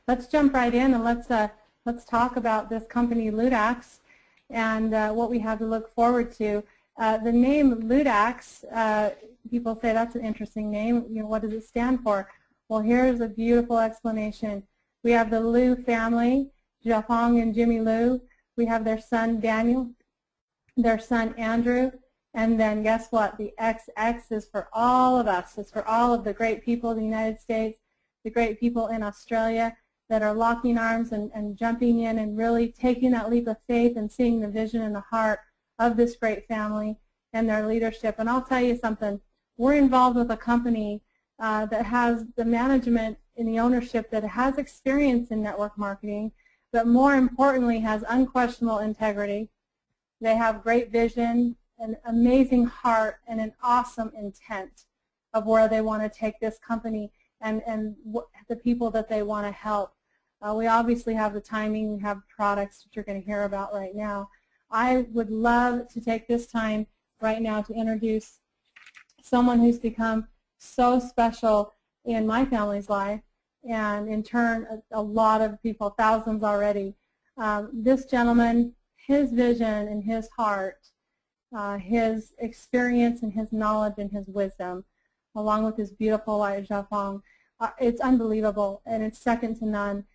let's jump right in and let's talk about this company Ludaxx and what we have to look forward to. The name Ludaxx, people say that's an interesting name. You know, what does it stand for? Well, here's a beautiful explanation. We have the Lu family, Xiaofang and Jimmy Lu. We have their son Daniel, their son Andrew, and then guess what? The XX is for all of us. It's for all of the great people in the United States, the great people in Australia that are locking arms and jumping in and really taking that leap of faith and seeing the vision and the heart of this great family and their leadership. And I'll tell you something, we're involved with a company that has the management and the ownership that has experience in network marketing, but more importantly has unquestionable integrity. They have great vision, an amazing heart, and an awesome intent of where they want to take this company and the people that they want to help. We obviously have the timing, we have products that you're going to hear about right now. I would love to take this time right now to introduce someone who's become so special in my family's life, and in turn a lot of people, thousands already. This gentleman, his vision and his heart, his experience and his knowledge and his wisdom, along with his beautiful wife Xiaofang, it's unbelievable and it's second to none.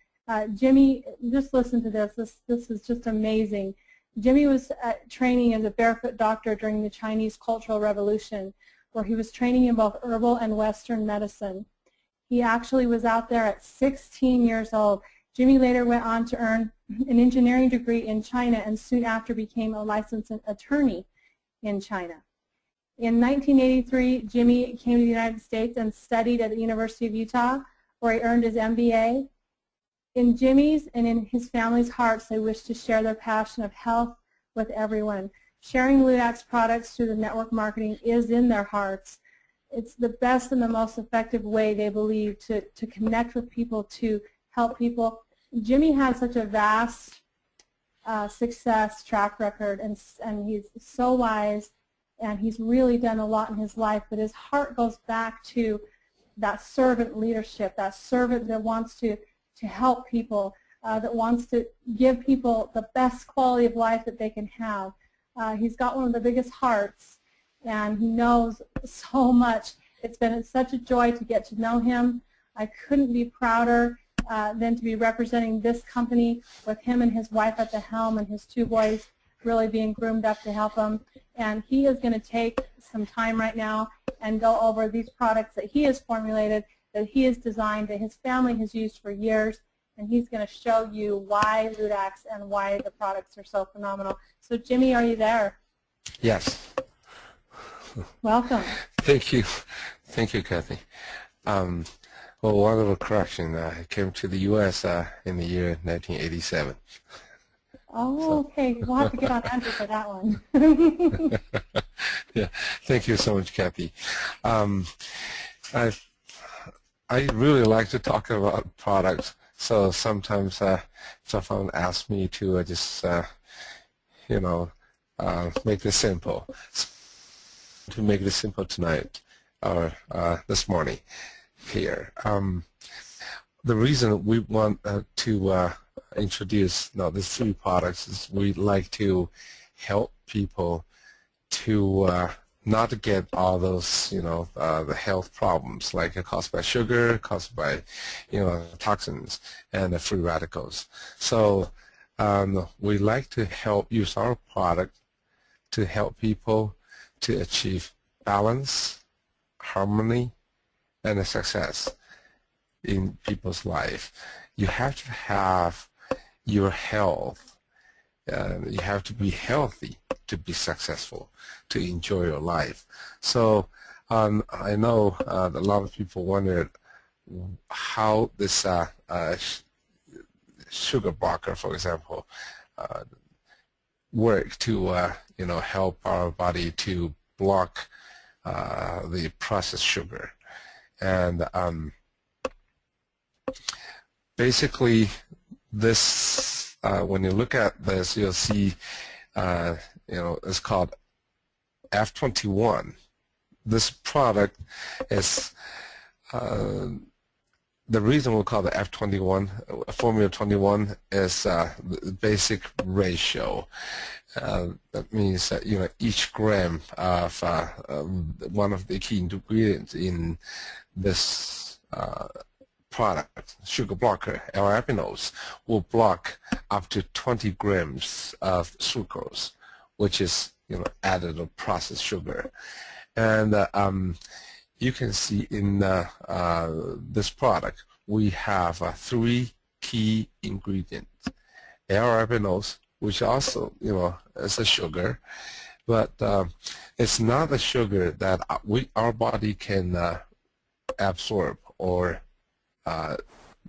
Jimmy, just listen to this. This is just amazing. Jimmy was training as a barefoot doctor during the Chinese Cultural Revolution, where he was training in both herbal and Western medicine. He actually was out there at 16 years old. Jimmy later went on to earn an engineering degree in China and soon after became a licensed attorney in China. In 1983, Jimmy came to the United States and studied at the University of Utah, where he earned his MBA. In Jimmy's and in his family's hearts, they wish to share their passion of health with everyone. Sharing Ludaxx products through the network marketing is in their hearts. It's the best and the most effective way, they believe, to connect with people, to help people. Jimmy has such a vast success track record, and he's so wise, and he's really done a lot in his life, but his heart goes back to that servant leadership, that servant that wants to help people, that wants to give people the best quality of life that they can have. He's got one of the biggest hearts, and he knows so much. It's been such a joy to get to know him. I couldn't be prouder than to be representing this company with him and his wife at the helm and his two boys really being groomed up to help him. And he is going to take some time right now and go over these products that he has formulated, that he has designed, that his family has used for years, and he's going to show you why Ludaxx and why the products are so phenomenal. So Jimmy, are you there? Yes. Welcome. Thank you. Thank you, Kathy. Well, one little correction. I came to the U.S. In the year 1987. Oh, okay. We'll have to get on Andrew for that one. Yeah. Thank you so much, Kathy. I really like to talk about products, so sometimes someone asks me to just, you know, make this simple. To make this simple tonight or this morning here. The reason we want to introduce these three products is we like to help people to not get all those, the health problems like caused by sugar, caused by, toxins and the free radicals. So we like to help use our product to help people to achieve balance, harmony, and success in people's life. You have to have your health. You have to be healthy to be successful, to enjoy your life. So I know that a lot of people wondered how this sugar blocker, for example, work to help our body to block the processed sugar. And basically this, when you look at this, you'll see it's called F21. This product is the reason we call the F21, Formula 21, is the basic ratio. That means that each gram of one of the key ingredients in this product, sugar blocker, L-arabinose, will block up to 20 grams of sucrose, which is added or processed sugar. And you can see in this product we have 3 key ingredients. L-arabinose, which also is a sugar, but it's not a sugar that our body can absorb or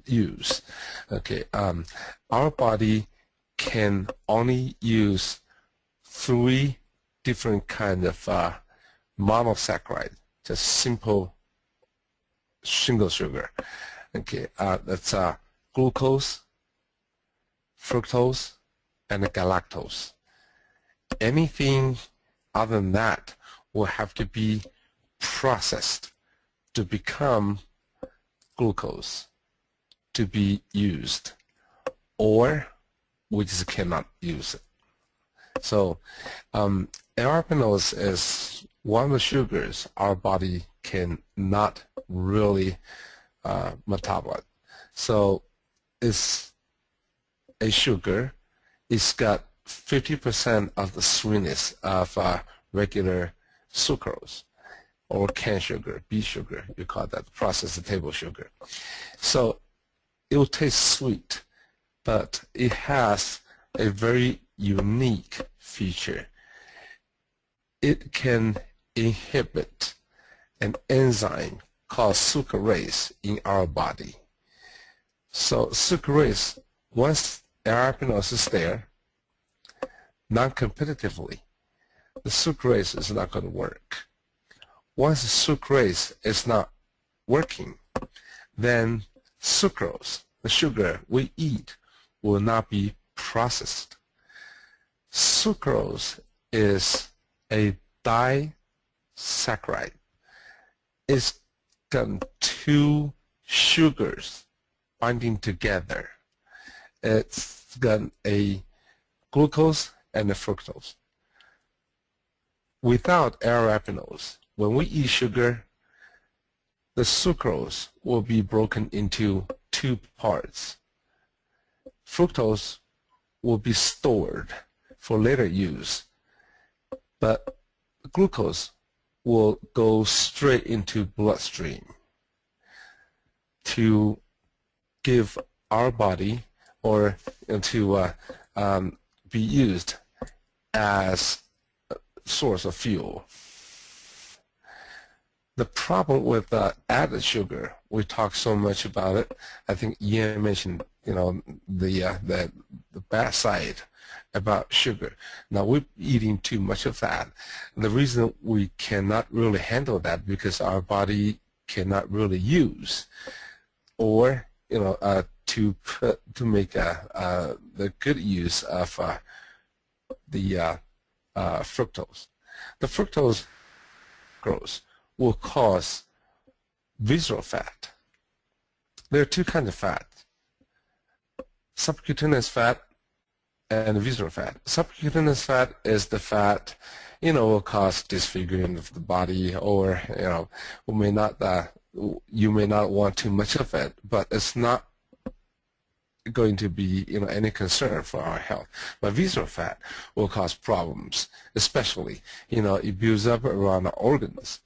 use. Okay, our body can only use 3 different kind of monosaccharide, just simple single sugar. Okay, that's glucose, fructose, and galactose. Anything other than that will have to be processed to become glucose to be used, or we just cannot use it. So L-arabinose is one of the sugars our body can not really metabolize. So it's a sugar. It's got 50% of the sweetness of regular sucrose or cane sugar, beet sugar, you call that processed table sugar. So it will taste sweet, but it has a very unique feature. It can inhibit an enzyme called sucrase in our body. So sucrase, once L-arabinose is there, non-competitively, the sucrase is not going to work. Once the sucrase is not working, then sucrose, the sugar we eat, will not be processed. Sucrose is a disaccharide. It's got 2 sugars binding together. It's got a glucose and a fructose. Without L-arabinose, when we eat sugar, the sucrose will be broken into 2 parts. Fructose will be stored for later use, but glucose will go straight into bloodstream to give our body or to be used as a source of fuel. The problem with added sugar, we talk so much about it. I think Ian mentioned, the bad side about sugar. Now we're eating too much of that. The reason we cannot really handle that because our body cannot really use, or to make the good use of the fructose. The fructose grows will cause visceral fat. There are 2 kinds of fat: subcutaneous fat and visceral fat. Subcutaneous fat is the fat, will cause disfiguring of the body, or you may not want too much of it, but it's not going to be any concern for our health. But visceral fat will cause problems, especially it builds up around our organs.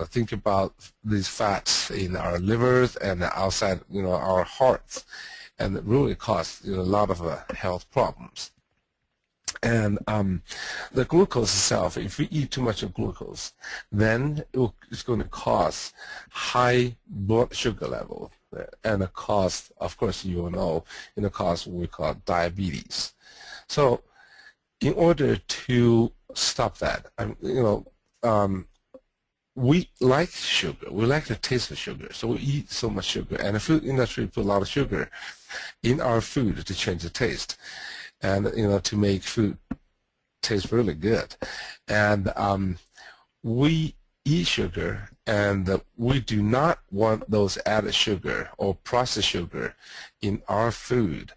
Think about these fats in our livers and outside our hearts, and it really causes a lot of health problems. And the glucose itself, if we eat too much of glucose, then it's going to cause high blood sugar level, and it cause, of course, cause what we call diabetes. So in order to stop that, we like sugar. We like the taste of sugar, so we eat so much sugar. And the food industry put a lot of sugar in our food to change the taste, and to make food taste really good. And we eat sugar, And we do not want those added sugar or processed sugar in our food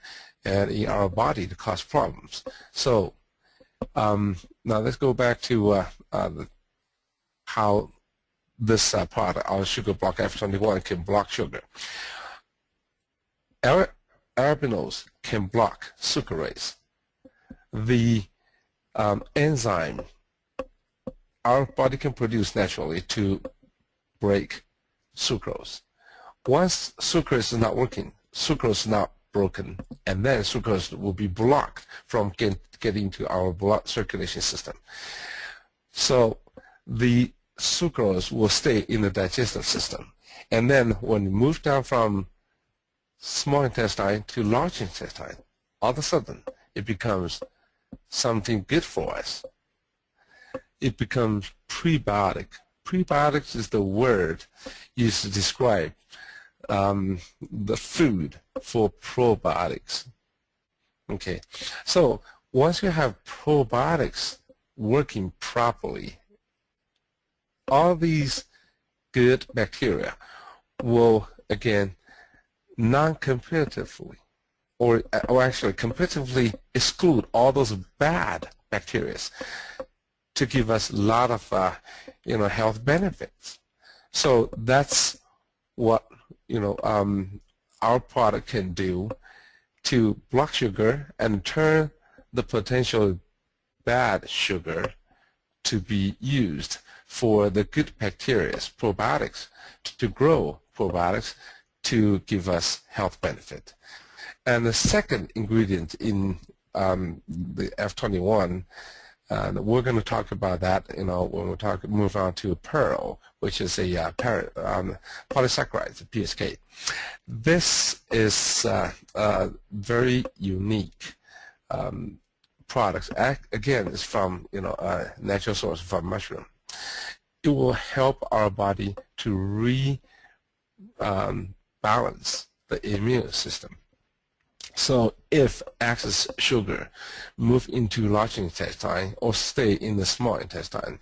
and in our body to cause problems. So now let's go back to how this product, our sugar block F21, can block sugar. Arabinose can block sucrase. The enzyme our body can produce naturally to break sucrose. Once sucrase is not working, sucrose is not broken, and then sucrose will be blocked from getting to our blood circulation system. So the sucrose will stay in the digestive system, and then when you move down from small intestine to large intestine, all of a sudden it becomes something good for us. It becomes prebiotic. Prebiotics is the word used to describe the food for probiotics. Okay, so once you have probiotics working properly, all these good bacteria will, again, non-competitively, or actually competitively exclude all those bad bacteria to give us a lot of health benefits. So that's what our product can do to block sugar and turn the potential bad sugar to be used for the good bacteria, probiotics, to grow probiotics to give us health benefit. And the second ingredient in the F21, we're going to talk about that, when we move on to Pearl, which is a polysaccharide, PSK. This is a very unique product. Again, it's from a natural source, from mushroom. It will help our body to balance the immune system. So if excess sugar move into large intestine or stay in the small intestine,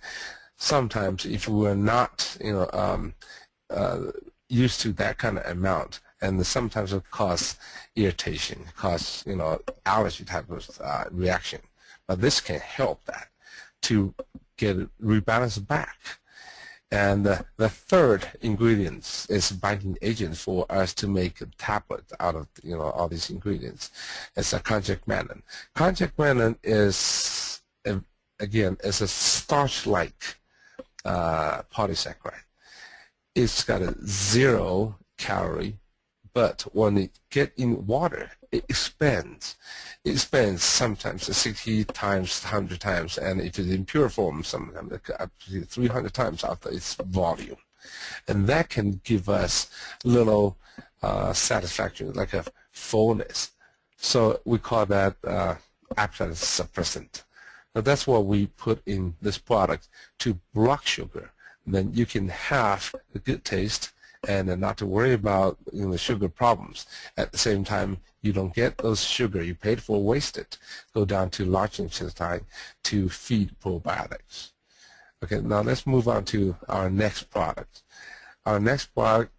sometimes if we're not used to that kind of amount, and sometimes it cause irritation, cause allergy type of reaction. But this can help that to get it rebalanced back. And the third ingredient is binding agent for us to make a tablet out of all these ingredients. It's a konjac mannan. Konjac mannan is again a starch-like polysaccharide. It's got a 0 calorie, but when it get in water, it expands. It expands sometimes 60 times, 100 times, and if it's in pure form, sometimes up to 300 times after its volume. And that can give us little satisfaction, like a fullness. So we call that appetite suppressant. Now that's what we put in this product to block sugar. And then you can have a good taste and not to worry about the sugar problems. At the same time, you don't get those sugar you paid for wasted. Go down to large intestine to feed probiotics. Okay, now let's move on to our next product. Our next product,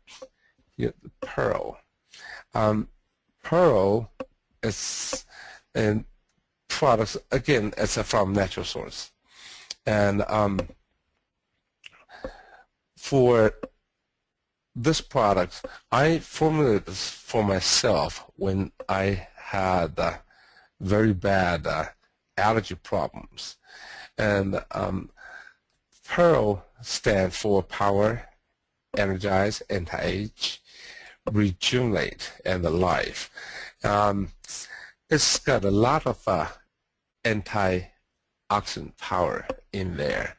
Pearl. Pearl is a product, again, it's from natural source. And for this product, I formulated this for myself when I had very bad allergy problems. And Pearl stands for Power, Energize, Anti-Age, Rejuvenate, and Alive. It's got a lot of antioxidant power in there.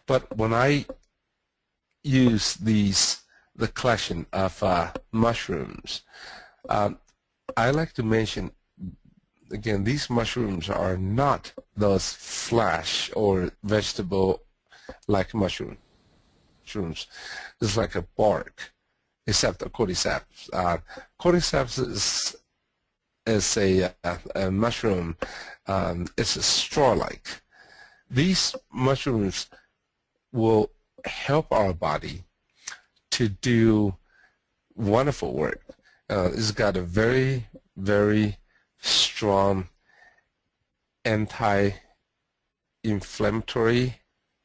But when I use the collection of mushrooms, I like to mention, again, these mushrooms are not those flesh or vegetable-like mushrooms. It's like a bark, except the cordyceps. Cordyceps is a mushroom. It's a straw-like. These mushrooms will help our body to do wonderful work. It's got a very, very strong anti-inflammatory,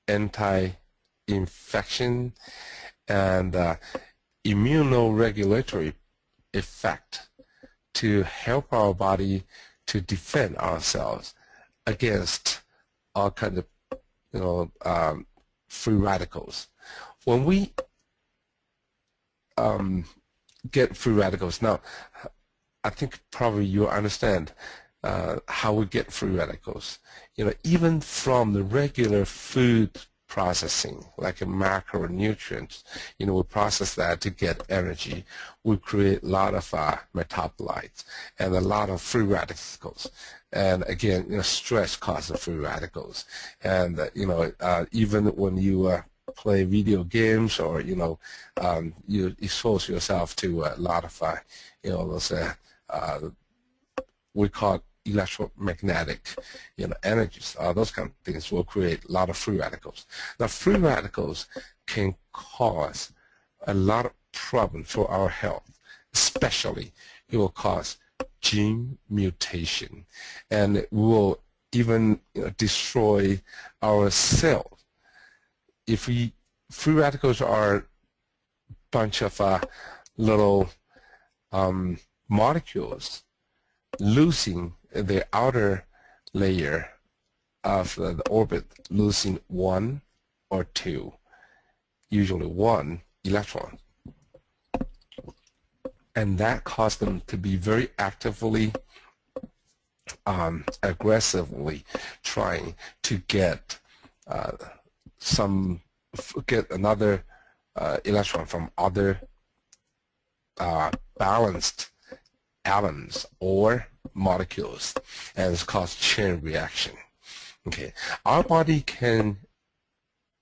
anti-infection, and immunoregulatory effect to help our body to defend ourselves against all kinds of free radicals. When we get free radicals, now I think probably you understand how we get free radicals. Even from the regular food processing, like macronutrients, we process that to get energy. We create a lot of metabolites and a lot of free radicals. And again, stress causes free radicals. And even when you play video games, or you expose yourself to a lot of those we call electromagnetic energies, those kind of things will create a lot of free radicals. Now, free radicals can cause a lot of problems for our health. Especially it will cause gene mutation, and it will even destroy our cells. If free radicals are a bunch of little molecules losing the outer layer of the orbit, losing one or two, usually one electron, and that caused them to be very actively, aggressively trying to get another electron from other balanced atoms or molecules, and it's called chain reaction. Okay, our body can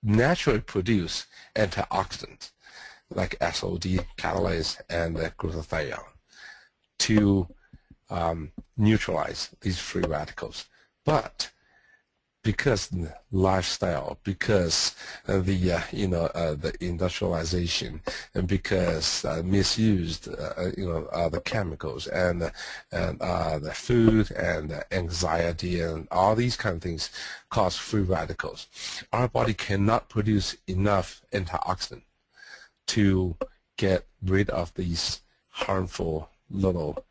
naturally produce antioxidants like SOD, catalase, and glutathione to neutralize these free radicals. But because lifestyle, because the industrialization, and because misused the chemicals and the food and anxiety and all these kind of things cause free radicals. Our body cannot produce enough antioxidant to get rid of these harmful little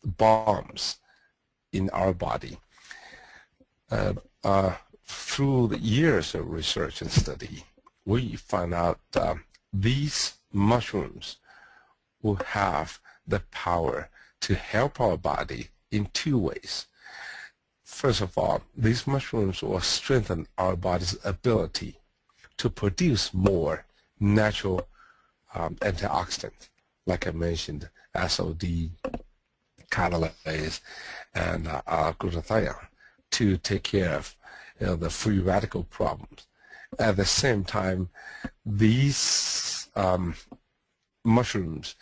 bombs in our body. Through the years of research and study, we found out these mushrooms will have the power to help our body in two ways. First of all, these mushrooms will strengthen our body's ability to produce more natural antioxidants, like I mentioned, SOD, catalase, and glutathione, to take care of the free radical problems. At the same time, these mushrooms,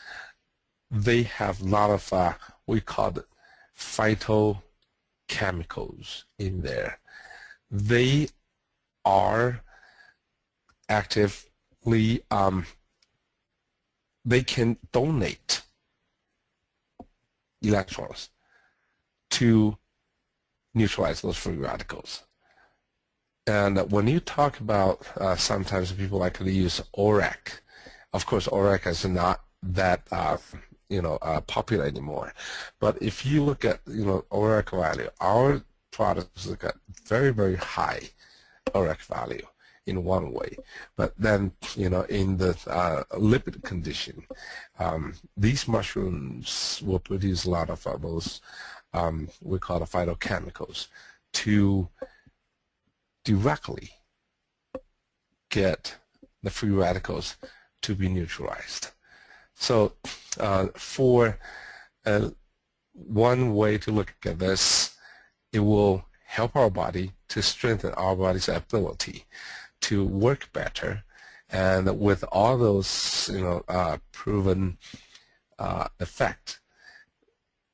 they have a lot of we call it phytochemicals in there. They are actively they can donate electrons to neutralize those free radicals. And when you talk about sometimes people like to use ORAC. Of course, ORAC is not that popular anymore. But if you look at ORAC value, our products have got very, very high ORAC value in one way. But then in the lipid condition, these mushrooms will produce a lot of those we call the phytochemicals to directly get the free radicals to be neutralized. So for one way to look at this, it will help our body to strengthen our body's ability to work better, and with all those proven effect,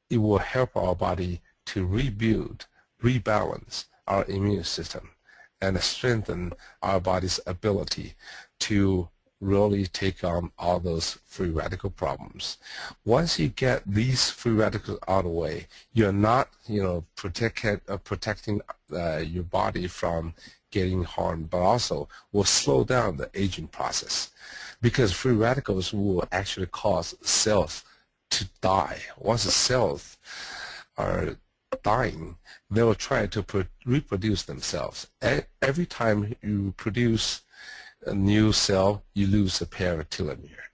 it will help our body to rebuild, rebalance our immune system, and strengthen our body's ability to really take on all those free radical problems. Once you get these free radicals out of the way, you're not, protecting your body from getting harmed, but also will slow down the aging process, because free radicals will actually cause cells to die. Once the cells are dying, they will try to reproduce themselves. Every time you produce a new cell, you lose a pair of telomere,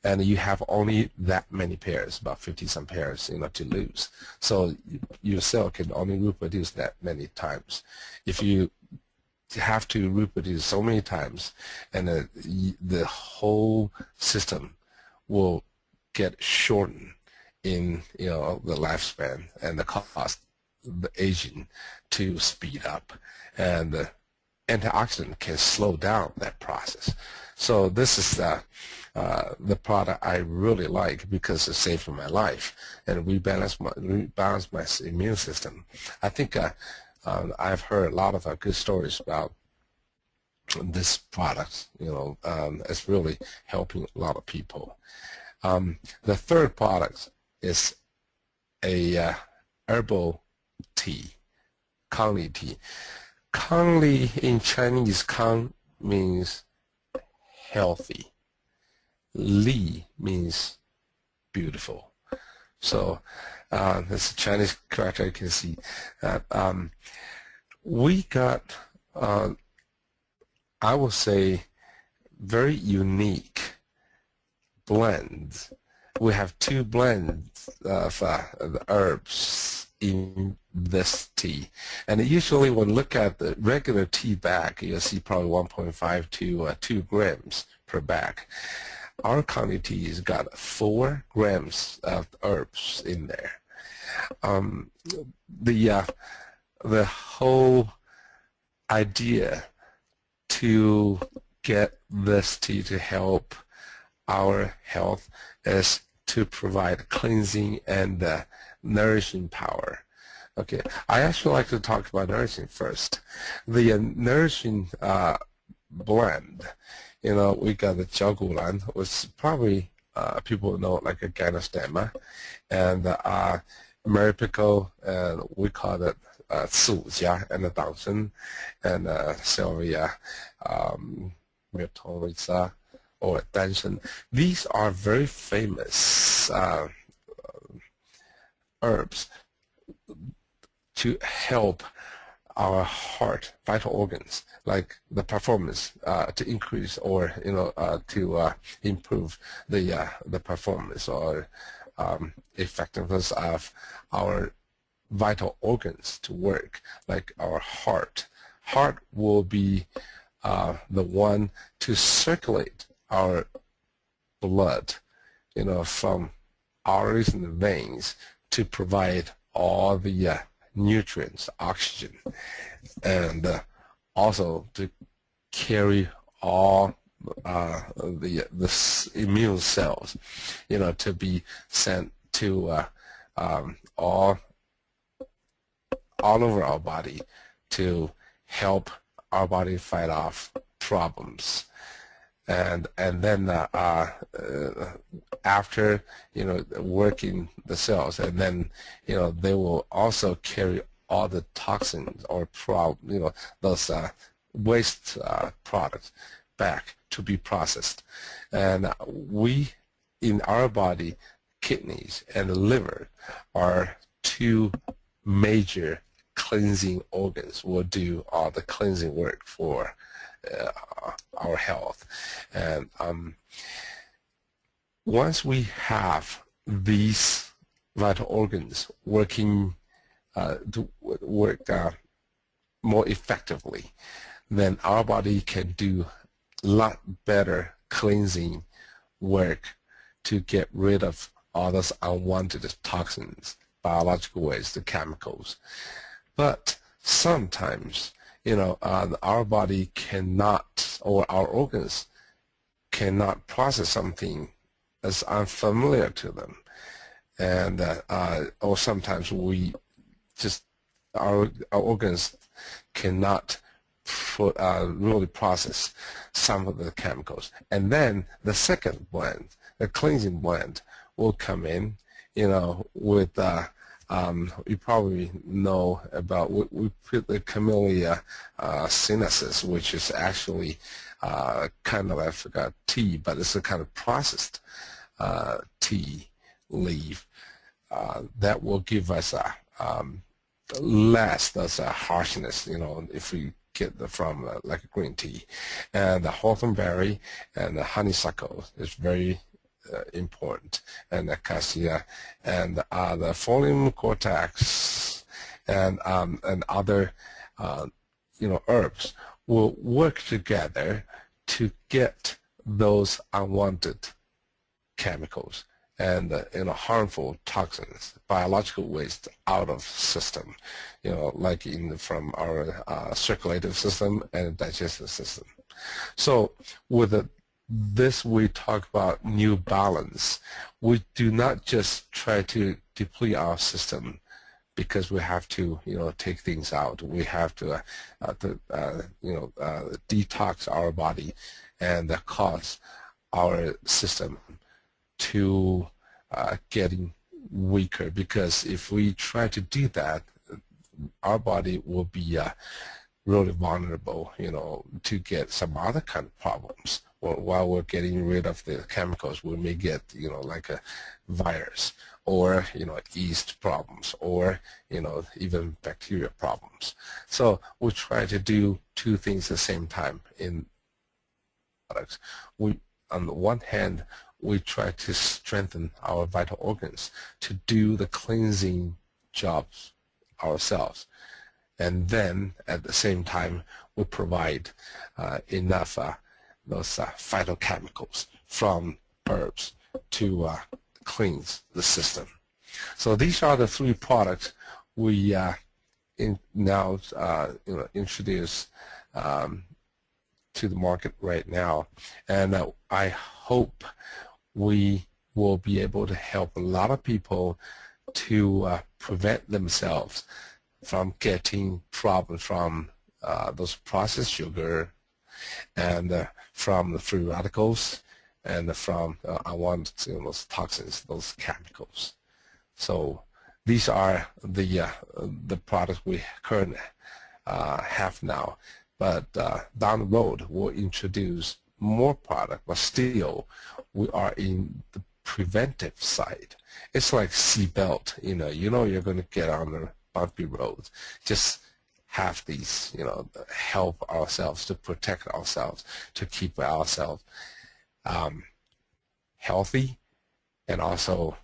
and you have only that many pairs, about 50-some pairs, to lose. So your cell can only reproduce that many times. If you have to reproduce so many times, and the whole system will get shortened in the lifespan, and the cost the aging to speed up, and the antioxidant can slow down that process. So this is the product I really like, because it saved my life and rebalanced my immune system. I think I've heard a lot of good stories about this product. It's really helping a lot of people. The third product is a herbal tea, Kangli tea. Kangli in Chinese, Kang means healthy. Li means beautiful. So that's a Chinese character. You can see that we got, I would say, very unique blends. We have two blends of the herbs in this tea, and usually when you look at the regular tea bag, you'll see probably 1.5 to 2 grams per bag. Our Kangli tea has got 4 grams of herbs in there. The whole idea to get this tea to help our health is to provide cleansing and nourishing power. Okay, I actually like to talk about nourishing first. The nourishing blend, we got the jiaogulan, which probably people know like a ganoderma, and Maripico, and we call it Sujia, and the Dangzhen, and Salvia, Myrtorica, or Danshen. These are very famous herbs to help our heart, vital organs, like the performance, to increase, or to improve the performance or effectiveness of our vital organs to work, like our heart. Heart will be the one to circulate our blood, from arteries and veins, to provide all the nutrients, oxygen, and also to carry all the immune cells, to be sent to all over our body to help our body fight off problems. And then after working the cells, and then they will also carry all the toxins or those waste products back to be processed. And we, in our body, kidneys and liver are 2 major cleansing organs. Will do all the cleansing work for our health. And once we have these vital organs working to work more effectively, then our body can do a lot better cleansing work to get rid of all those unwanted toxins, biological waste, the chemicals. But sometimes our body cannot, or our organs cannot process something that's unfamiliar to them, and or sometimes we just our organs cannot really process some of the chemicals. And then the second blend, the cleansing blend, will come in, with you probably know about, we put the camellia sinensis, which is actually kind of, I forgot, tea, but it's a kind of processed tea leaf that will give us a less as a harshness, if we get from like a green tea. And the hawthornberry and the honeysuckle is very important, and the cassia and the folium cortex and other herbs will work together to get those unwanted chemicals and harmful toxins, biological waste out of system, like from our circulative system and digestive system. So with this, we talk about new balance. We do not just try to deplete our system because we have to, take things out. We have to, detox our body and cause our system to getting weaker, because if we try to do that, our body will be really vulnerable, to get some other kind of problems. While we're getting rid of the chemicals, we may get, like a virus, or, yeast problems, or, even bacteria problems. So we try to do two things at the same time in products. On the one hand, we try to strengthen our vital organs to do the cleansing jobs ourselves. And then at the same time, we provide enough those phytochemicals from herbs to cleanse the system. So these are the three products we now introduce to the market right now, and I hope we will be able to help a lot of people to prevent themselves from getting problems from those processed sugar, and from the free radicals, and from unwanted those toxins, those chemicals. So these are the products we currently have now. But down the road, we'll introduce more product, but still we are in the preventive side. It's like seatbelt, you're going to get on the bumpy road. Just have these, help ourselves to protect ourselves, to keep ourselves healthy, and also,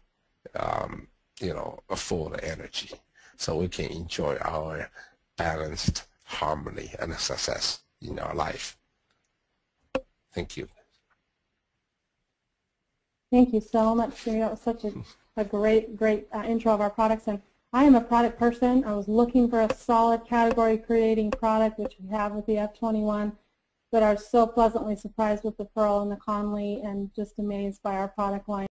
full of energy, so we can enjoy our balanced harmony and success in our life. Thank you. Thank you so much, Jimmy. That was such a great intro of our products. And I am a product person. I was looking for a solid category-creating product, which we have with the F21, but are so pleasantly surprised with the Pearl and the Conley, and just amazed by our product line.